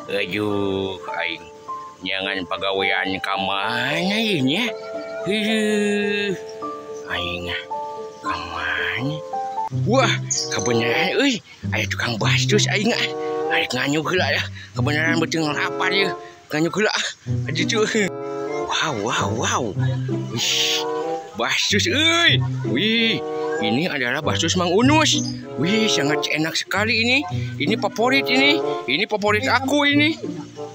Aduh, aing jangan pegawaian kamanya ini. Aing kamanya. Wah, kebenaran euy, aya tukang bastus aing Aing nganyuk heula ya. Kebenaran betul lapar ya. Nganyuk heula. Aduh. Wow. Wih, bastus euy. Wih, ini adalah bastus Mang Unus. Wih, sangat enak sekali ini. Ini favorit ini. Ini favorit aku ini.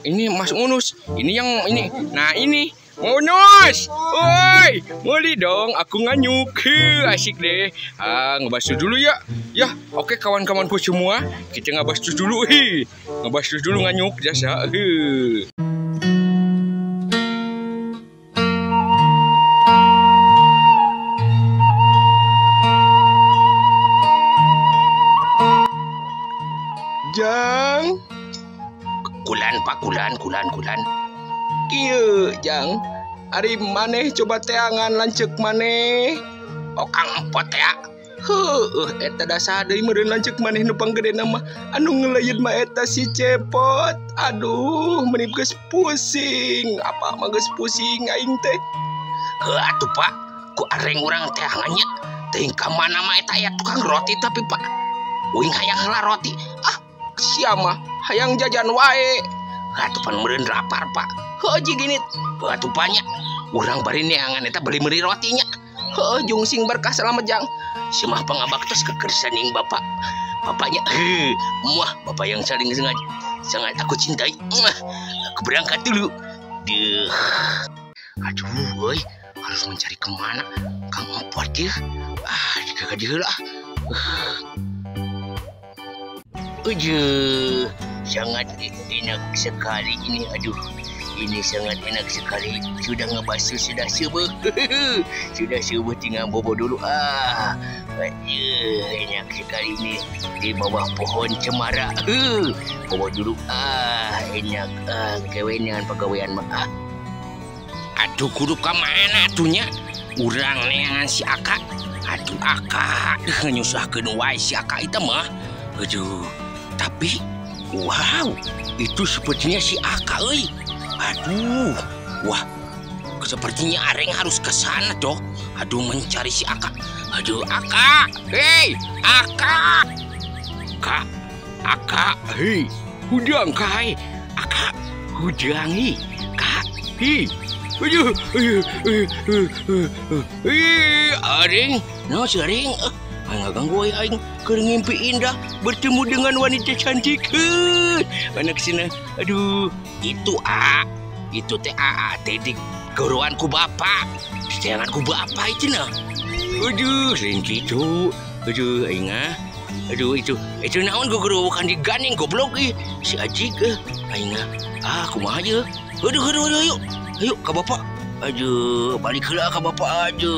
Ini Mas Unus. Ini yang ini. Nah, ini Unus. Woi, boleh dong aku nganyuk. Asik deh. Ngebastus dulu ya. Ya, oke kawan-kawanku semua. Kita ngebastus dulu. Ngebastus dulu nganyuk jasa. Jang. Kulan Pak, kulan. Kieu, Jang. Ari maneh coba teangan lancek maneh. Kang Empot ya. Eta dasar deui meureun lancek maneh nu panggedena mah anu ngeleuyet mah eta si Cepot. Aduh, meuni geus pusing. Apa mah geus pusing aing teh. Atuh Pak, ku areng urang teangannya. Teuing ka mana mah eta aya tukang roti tapi Pak. Uing hayang heula roti. Sia mah hayang jajan wae. Atuh pan meureun lapar Pak. Heuh jiginit. Atuh banyak. Urang bari neangan eta beli meuli rotinya. Heuh jungsing berkah salamet Jang. Si mah pangabak tos kekersaning bapak. Bapaknya muah bapak yang saling sangat aku cintai. Aku berangkat dulu. Aduh, woy, harus mencari kemana Kang Empot ya. Kagak diheula. Sangat enak sekali ini. Aduh, ini sangat enak sekali. Sudah ngebastus, sudah sebuh. Sudah sebuh, tinggal bobo dulu. Enak sekali ini di bawah pohon cemara. Bobo dulu. Enak. Kewen dengan pegawaian mah. Aduh, kudu ka mana atunya? Urang neangan si Aka. Aduh, Aka nyusahkeun wae si Aka itu mah. Aduh. Tapi, wow, itu sepertinya si Aka, euy. Aduh, wah, sepertinya Areng harus ke sana toh. Aduh, mencari si Aka. Aduh, Aka, hei, Aka, Aka, hei, hudang kai, Aka, hudang hi, Kak, hi. Aduh, Areng, no si Areng. Nggak ganggu aing keur ngimpi indah bertemu dengan wanita cantik. Mana kesini? Aduh, itu itu teh teh goroanku bapak. Setelanganku bapak itu nah. Aduh, lain gitu. Aduh, aing Aduh, itu naon guru bukan digandeng goblok si Ajik aing kumaha aja. Aduh, ayo ka bapak. Aduh, balik heula ka bapak aja.